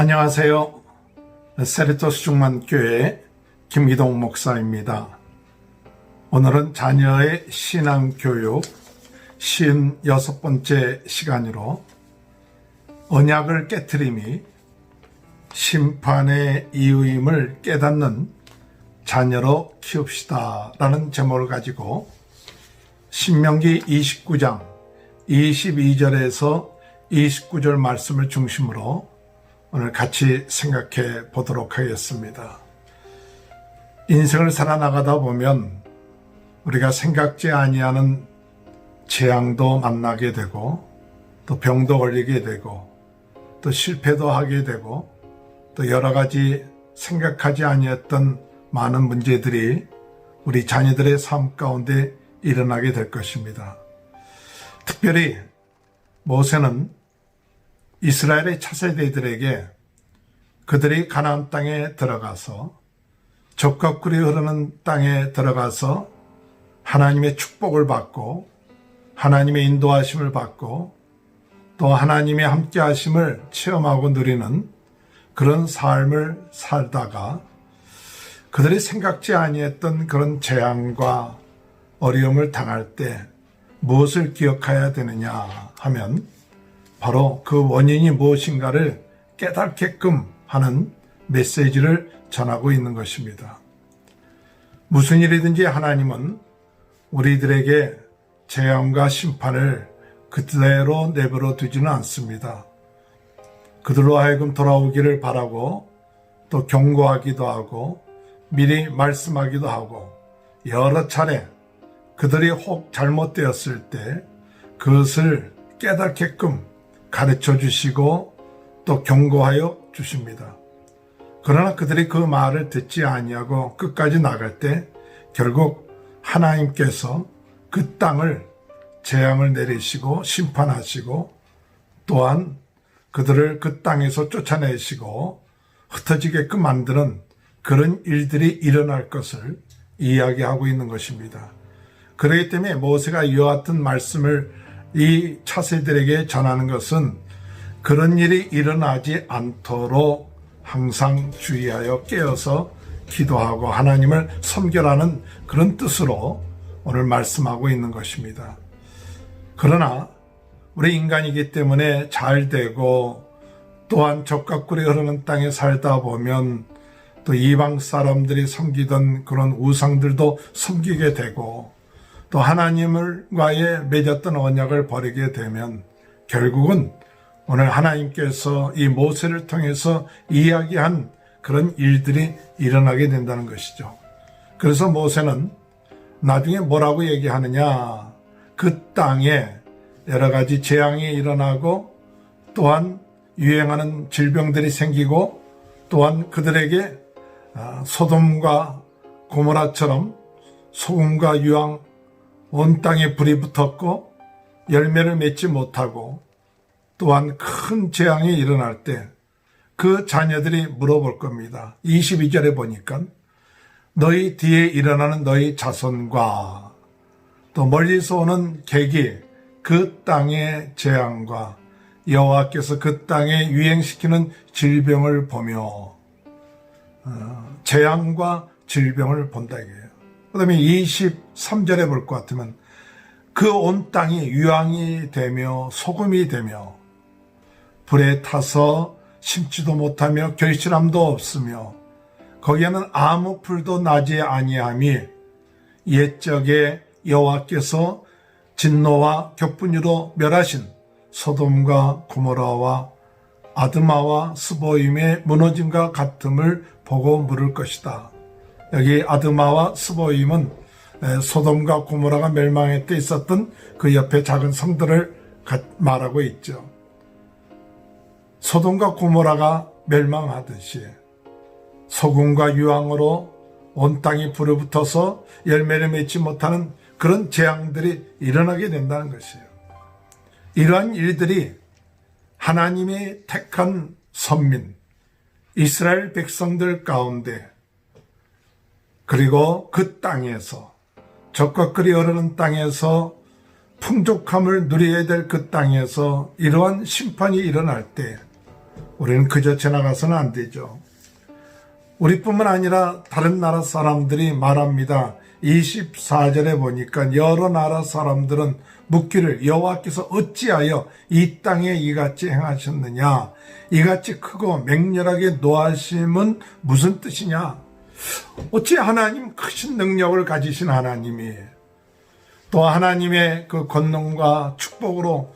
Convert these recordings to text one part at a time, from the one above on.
안녕하세요. 세리토스 중만교회 김기동 목사입니다. 오늘은 자녀의 신앙교육 56번째 시간으로 언약을 깨트림이 심판의 이유임을 깨닫는 자녀로 키웁시다 라는 제목을 가지고 신명기 29장 22절에서 29절 말씀을 중심으로 오늘 같이 생각해 보도록 하겠습니다. 인생을 살아나가다 보면 우리가 생각지 아니하는 재앙도 만나게 되고 또 병도 걸리게 되고 또 실패도 하게 되고 또 여러 가지 생각하지 아니했던 많은 문제들이 우리 자녀들의 삶 가운데 일어나게 될 것입니다. 특별히 모세는 이스라엘의 차세대들에게 그들이 가나안 땅에 들어가서 젖과 꿀이 흐르는 땅에 들어가서 하나님의 축복을 받고 하나님의 인도하심을 받고 또 하나님의 함께하심을 체험하고 누리는 그런 삶을 살다가 그들이 생각지 아니했던 그런 재앙과 어려움을 당할 때 무엇을 기억해야 되느냐 하면 바로 그 원인이 무엇인가를 깨닫게끔 하는 메시지를 전하고 있는 것입니다. 무슨 일이든지 하나님은 우리들에게 재앙과 심판을 그대로 내버려 두지는 않습니다. 그들로 하여금 돌아오기를 바라고 또 경고하기도 하고 미리 말씀하기도 하고 여러 차례 그들이 혹 잘못되었을 때 그것을 깨닫게끔 가르쳐 주시고 또 경고하여 주십니다. 그러나 그들이 그 말을 듣지 아니하고 끝까지 나갈 때 결국 하나님께서 그 땅을 재앙을 내리시고 심판하시고 또한 그들을 그 땅에서 쫓아내시고 흩어지게끔 만드는 그런 일들이 일어날 것을 이야기하고 있는 것입니다. 그렇기 때문에 모세가 이와 같은 말씀을 이 차세들에게 전하는 것은 그런 일이 일어나지 않도록 항상 주의하여 깨어서 기도하고 하나님을 섬겨라는 그런 뜻으로 오늘 말씀하고 있는 것입니다. 그러나 우리 인간이기 때문에 잘 되고 또한 젖과 꿀이 흐르는 땅에 살다 보면 또 이방 사람들이 섬기던 그런 우상들도 섬기게 되고 또 하나님과의 맺었던 언약을 버리게 되면 결국은 오늘 하나님께서 이 모세를 통해서 이야기한 그런 일들이 일어나게 된다는 것이죠. 그래서 모세는 나중에 뭐라고 얘기하느냐, 그 땅에 여러 가지 재앙이 일어나고 또한 유행하는 질병들이 생기고 또한 그들에게 소돔과 고모라처럼 소금과 유황 온 땅에 불이 붙었고 열매를 맺지 못하고 또한 큰 재앙이 일어날 때 그 자녀들이 물어볼 겁니다. 22절에 보니까 너희 뒤에 일어나는 너희 자손과 또 멀리서 오는 객이 그 땅의 재앙과 여호와께서 그 땅에 유행시키는 질병을 보며 재앙과 질병을 본다 이게요. 그 다음에 23절에 볼 것 같으면 그 온 땅이 유황이 되며 소금이 되며 불에 타서 심지도 못하며 결실함도 없으며 거기에는 아무 풀도 나지 아니함이 옛적에 여호와께서 진노와 격분으로 멸하신 소돔과 고모라와 아드마와 스보임의 무너짐과 같음을 보고 물을 것이다. 여기 아드마와 스보임은 소돔과 고모라가 멸망할 때 있었던 그 옆에 작은 성들을 말하고 있죠. 소돔과 고모라가 멸망하듯이 소금과 유황으로 온 땅이 불에 붙어서 열매를 맺지 못하는 그런 재앙들이 일어나게 된다는 것이에요. 이러한 일들이 하나님이 택한 선민, 이스라엘 백성들 가운데 그리고 그 땅에서 젖과 꿀이 흐르는 땅에서 풍족함을 누려야 될 그 땅에서 이러한 심판이 일어날 때 우리는 그저 지나가서는 안 되죠. 우리뿐만 아니라 다른 나라 사람들이 말합니다. 24절에 보니까 여러 나라 사람들은 묻기를 여호와께서 어찌하여 이 땅에 이같이 행하셨느냐, 이같이 크고 맹렬하게 노하심은 무슨 뜻이냐. 어찌 하나님 크신 능력을 가지신 하나님이 또 하나님의 그 권능과 축복으로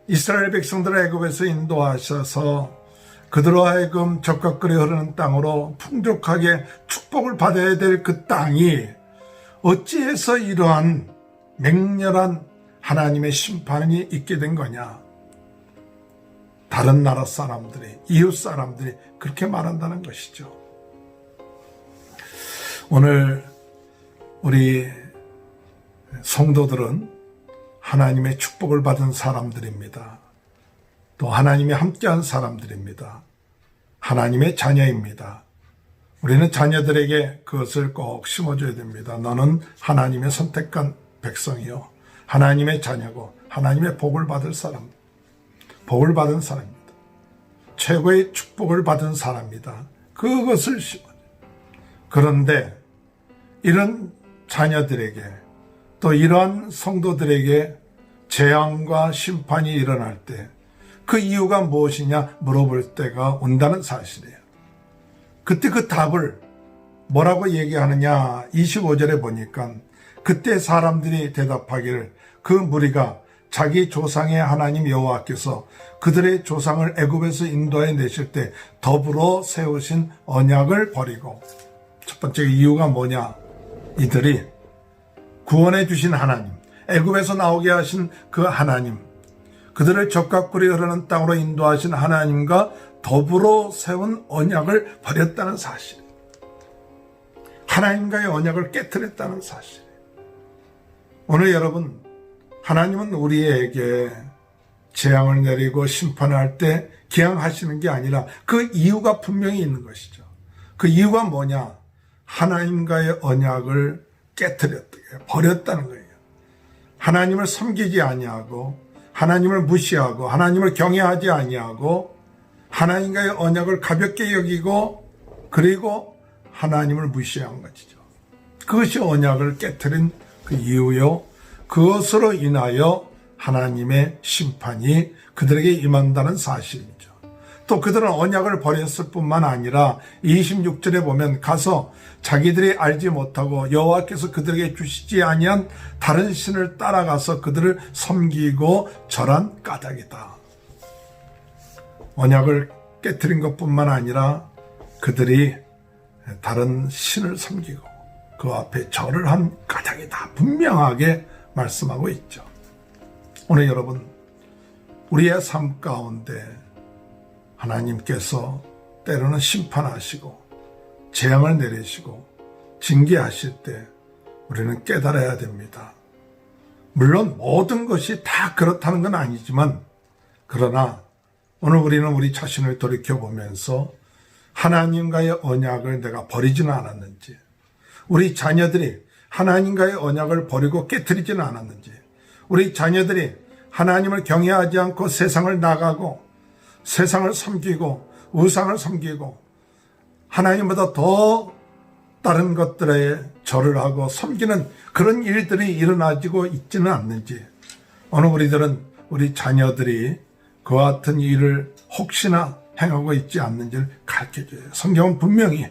이스라엘 백성들을 애굽에서 인도하셔서 그들로 하여금 젖과 꿀이 흐르는 땅으로 풍족하게 축복을 받아야 될 그 땅이 어찌해서 이러한 맹렬한 하나님의 심판이 있게 된 거냐. 다른 나라 사람들이, 이웃 사람들이 그렇게 말한다는 것이죠. 오늘 우리 성도들은 하나님의 축복을 받은 사람들입니다. 또 하나님이 함께한 사람들입니다. 하나님의 자녀입니다. 우리는 자녀들에게 그것을 꼭 심어줘야 됩니다. 너는 하나님의 선택한 백성이요, 하나님의 자녀고 하나님의 복을 받을 사람, 복을 받은 사람입니다. 최고의 축복을 받은 사람이다. 그것을 심어줘요. 그런데 이런 자녀들에게 또 이러한 성도들에게 재앙과 심판이 일어날 때 그 이유가 무엇이냐 물어볼 때가 온다는 사실이에요. 그때 그 답을 뭐라고 얘기하느냐, 25절에 보니까 그때 사람들이 대답하기를 그 무리가 자기 조상의 하나님 여호와께서 그들의 조상을 애굽에서 인도해 내실 때 더불어 세우신 언약을 버리고, 첫 번째 이유가 뭐냐, 이들이 구원해 주신 하나님, 애굽에서 나오게 하신 그 하나님, 그들을 젖과 꿀이 흐르는 땅으로 인도하신 하나님과 더불어 세운 언약을 버렸다는 사실, 하나님과의 언약을 깨트렸다는 사실. 오늘 여러분, 하나님은 우리에게 재앙을 내리고 심판을 할 때 기항하시는 게 아니라 그 이유가 분명히 있는 것이죠. 그 이유가 뭐냐, 하나님과의 언약을 깨트렸다, 버렸다는 거예요. 하나님을 섬기지 아니하고 하나님을 무시하고 하나님을 경외하지 아니하고 하나님과의 언약을 가볍게 여기고 그리고 하나님을 무시한 것이죠. 그것이 언약을 깨트린 그 이유요. 그것으로 인하여 하나님의 심판이 그들에게 임한다는 사실이죠. 또 그들은 언약을 버렸을 뿐만 아니라 26절에 보면 가서 자기들이 알지 못하고 여호와께서 그들에게 주시지 아니한 다른 신을 따라가서 그들을 섬기고 절한 까닭이다. 언약을 깨트린 것뿐만 아니라 그들이 다른 신을 섬기고 그 앞에 절을 한 까닭이다. 분명하게 말씀하고 있죠. 오늘 여러분, 우리의 삶 가운데 하나님께서 때로는 심판하시고 재앙을 내리시고 징계하실 때 우리는 깨달아야 됩니다. 물론 모든 것이 다 그렇다는 건 아니지만, 그러나 오늘 우리는 우리 자신을 돌이켜보면서 하나님과의 언약을 내가 버리지는 않았는지, 우리 자녀들이 하나님과의 언약을 버리고 깨트리지는 않았는지, 우리 자녀들이 하나님을 경외하지 않고 세상을 나가고 세상을 섬기고 우상을 섬기고 하나님보다 더 다른 것들에 절을 하고 섬기는 그런 일들이 일어나지고 있지는 않는지, 오늘 우리들은 우리 자녀들이 그와 같은 일을 혹시나 행하고 있지 않는지를 가르쳐줘요. 성경은 분명히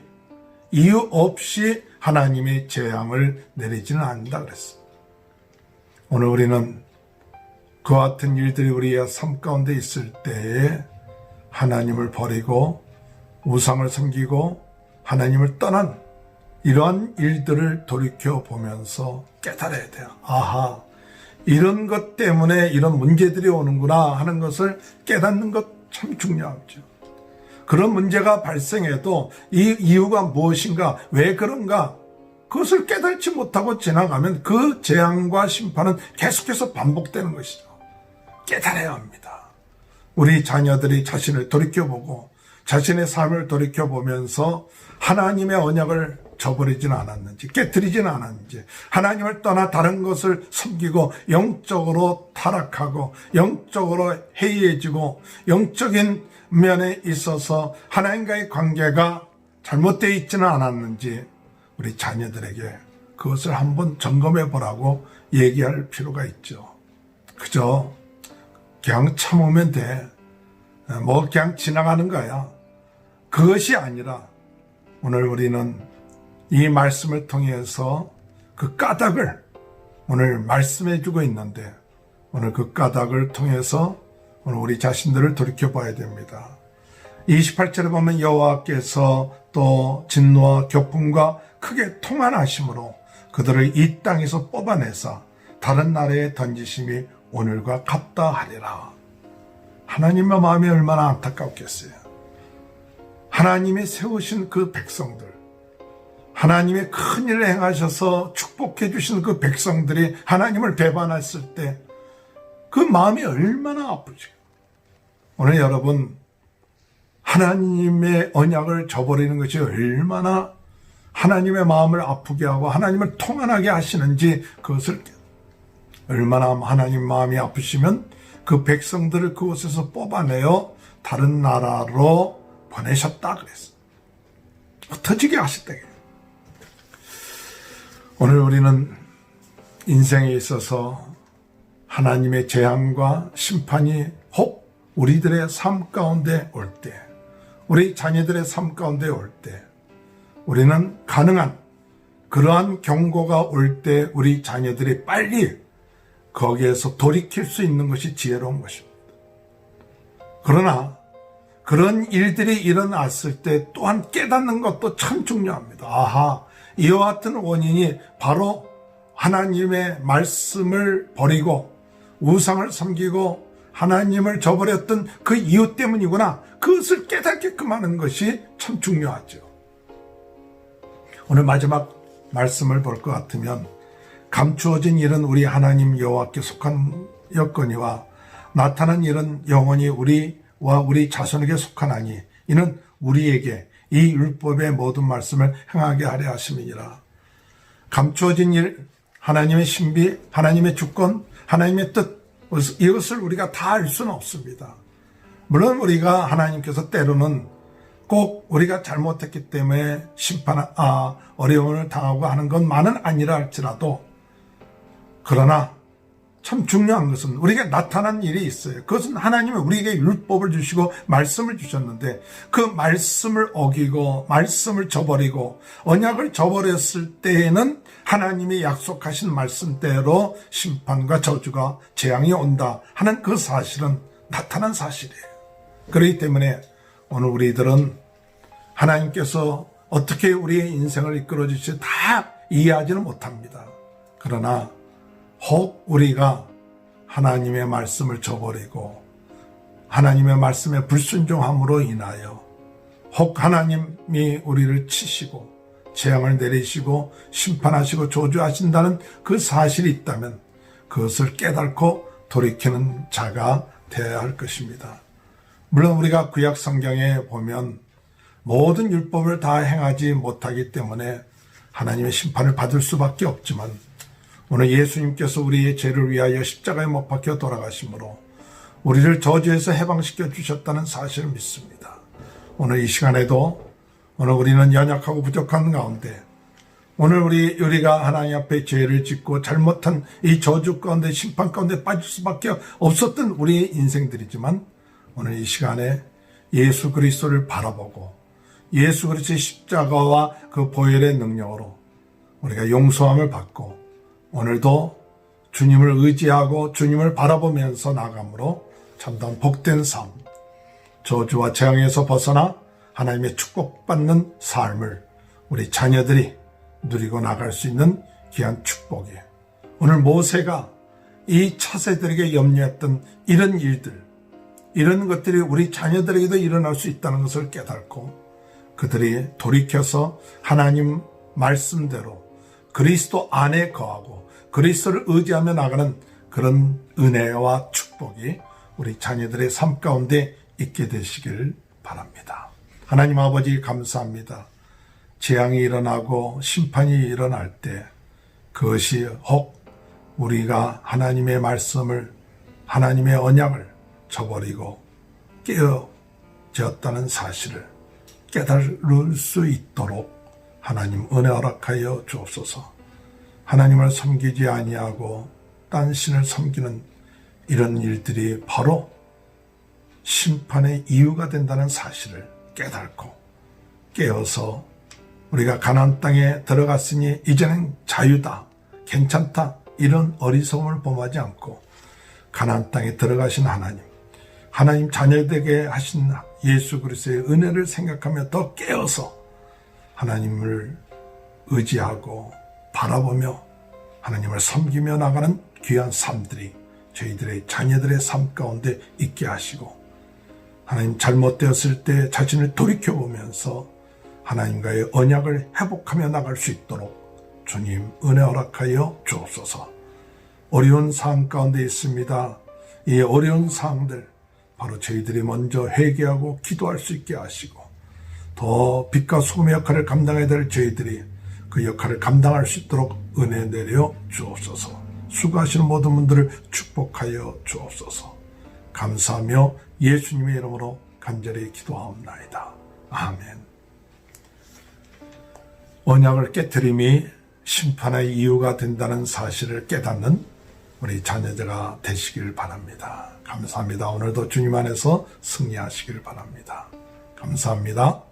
이유 없이 하나님의 재앙을 내리지는 않는다 그랬어. 오늘 우리는 그와 같은 일들이 우리의 삶 가운데 있을 때에 하나님을 버리고 우상을 섬기고 하나님을 떠난 이러한 일들을 돌이켜보면서 깨달아야 돼요. 아하, 이런 것 때문에 이런 문제들이 오는구나 하는 것을 깨닫는 것 참 중요하죠. 그런 문제가 발생해도 이 이유가 무엇인가, 왜 그런가, 그것을 깨닫지 못하고 지나가면 그 재앙과 심판은 계속해서 반복되는 것이죠. 깨달아야 합니다. 우리 자녀들이 자신을 돌이켜보고 자신의 삶을 돌이켜보면서 하나님의 언약을 저버리지는 않았는지, 깨뜨리지는 않았는지, 하나님을 떠나 다른 것을 섬기고 영적으로 타락하고 영적으로 해이해지고 영적인 면에 있어서 하나님과의 관계가 잘못되어 있지는 않았는지 우리 자녀들에게 그것을 한번 점검해 보라고 얘기할 필요가 있죠. 그저 그냥 참으면 돼. 뭐 그냥 지나가는 거야. 그것이 아니라 오늘 우리는 이 말씀을 통해서 그 까닭을 오늘 말씀해 주고 있는데 오늘 그 까닭을 통해서 오늘 우리 자신들을 돌이켜봐야 됩니다. 28절에 보면 여호와께서 또 진노와 교풍과 크게 통한하심으로 그들을 이 땅에서 뽑아내사 다른 나라에 던지심이 오늘과 같다 하리라. 하나님의 마음이 얼마나 안타깝겠어요. 하나님이 세우신 그 백성들, 하나님의 큰 일을 행하셔서 축복해 주신 그 백성들이 하나님을 배반했을 때 그 마음이 얼마나 아프죠. 오늘 여러분, 하나님의 언약을 저버리는 것이 얼마나 하나님의 마음을 아프게 하고 하나님을 통한하게 하시는지 그것을 얼마나 하나님 마음이 아프시면 그 백성들을 그곳에서 뽑아내어 다른 나라로 보내셨다 그랬어. 흩어지게 하셨다. 오늘 우리는 인생에 있어서 하나님의 재앙과 심판이 혹 우리들의 삶 가운데 올 때, 우리 자녀들의 삶 가운데 올 때, 우리는 가능한 그러한 경고가 올 때 우리 자녀들이 빨리 거기에서 돌이킬 수 있는 것이 지혜로운 것입니다. 그러나 그런 일들이 일어났을 때 또한 깨닫는 것도 참 중요합니다. 아하, 이와 같은 원인이 바로 하나님의 말씀을 버리고 우상을 섬기고 하나님을 저버렸던 그 이유 때문이구나. 그것을 깨닫게끔 하는 것이 참 중요하죠. 오늘 마지막 말씀을 볼 것 같으면 감추어진 일은 우리 하나님 여호와께 속한 여건이와 나타난 일은 영원히 우리와 우리 자손에게 속하나니 이는 우리에게 이 율법의 모든 말씀을 행하게 하려 하심이니라. 감추어진 일, 하나님의 신비, 하나님의 주권, 하나님의 뜻, 이것을 우리가 다 알 수는 없습니다. 물론 우리가 하나님께서 때로는 꼭 우리가 잘못했기 때문에 어려움을 당하고 하는 것만은 아니라 할지라도, 그러나 참 중요한 것은 우리에게 나타난 일이 있어요. 그것은 하나님이 우리에게 율법을 주시고 말씀을 주셨는데 그 말씀을 어기고 말씀을 저버리고 언약을 저버렸을 때에는 하나님이 약속하신 말씀대로 심판과 저주가 재앙이 온다 하는 그 사실은 나타난 사실이에요. 그렇기 때문에 오늘 우리들은 하나님께서 어떻게 우리의 인생을 이끌어 주실지 다 이해하지는 못합니다. 그러나 혹 우리가 하나님의 말씀을 저버리고 하나님의 말씀에 불순종함으로 인하여 혹 하나님이 우리를 치시고 재앙을 내리시고 심판하시고 저주하신다는 그 사실이 있다면 그것을 깨닫고 돌이키는 자가 되어야 할 것입니다. 물론 우리가 구약 성경에 보면 모든 율법을 다 행하지 못하기 때문에 하나님의 심판을 받을 수밖에 없지만 오늘 예수님께서 우리의 죄를 위하여 십자가에 못 박혀 돌아가심으로 우리를 저주에서 해방시켜 주셨다는 사실을 믿습니다. 오늘 이 시간에도 오늘 우리는 연약하고 부족한 가운데 오늘 우리가 하나님 앞에 죄를 짓고 잘못한 이 저주 가운데 심판 가운데 빠질 수밖에 없었던 우리의 인생들이지만 오늘 이 시간에 예수 그리스도를 바라보고 예수 그리스도의 십자가와 그 보혈의 능력으로 우리가 용서함을 받고 오늘도 주님을 의지하고 주님을 바라보면서 나아감으로 참다운 복된 삶, 저주와 재앙에서 벗어나 하나님의 축복받는 삶을 우리 자녀들이 누리고 나갈 수 있는 귀한 축복이 오늘 모세가 이 차세들에게 염려했던 이런 일들, 이런 것들이 우리 자녀들에게도 일어날 수 있다는 것을 깨닫고 그들이 돌이켜서 하나님 말씀대로 그리스도 안에 거하고 그리스도를 의지하며 나가는 그런 은혜와 축복이 우리 자녀들의 삶 가운데 있게 되시길 바랍니다. 하나님 아버지 감사합니다. 재앙이 일어나고 심판이 일어날 때 그것이 혹 우리가 하나님의 말씀을, 하나님의 언약을 저버리고 깨어졌다는 사실을 깨달을 수 있도록 하나님 은혜 허락하여 주옵소서. 하나님을 섬기지 아니하고 딴 신을 섬기는 이런 일들이 바로 심판의 이유가 된다는 사실을 깨닫고 깨어서 우리가 가나안 땅에 들어갔으니 이제는 자유다, 괜찮다, 이런 어리석음을 범하지 않고 가나안 땅에 들어가신 하나님 자녀되게 하신 예수 그리스도의 은혜를 생각하며 더 깨어서 하나님을 의지하고 바라보며 하나님을 섬기며 나가는 귀한 삶들이 저희들의 자녀들의 삶 가운데 있게 하시고, 하나님 잘못되었을 때 자신을 돌이켜보면서 하나님과의 언약을 회복하며 나갈 수 있도록 주님 은혜 허락하여 주옵소서. 어려운 상황 가운데 있습니다. 이 어려운 상황들 바로 저희들이 먼저 회개하고 기도할 수 있게 하시고, 더 빛과 소금의 역할을 감당해야 될 저희들이 그 역할을 감당할 수 있도록 은혜 내려 주옵소서. 수고하시는 모든 분들을 축복하여 주옵소서. 감사하며 예수님의 이름으로 간절히 기도하옵나이다. 아멘. 언약을 깨트림이 심판의 이유가 된다는 사실을 깨닫는 우리 자녀들가 되시길 바랍니다. 감사합니다. 오늘도 주님 안에서 승리하시길 바랍니다. 감사합니다.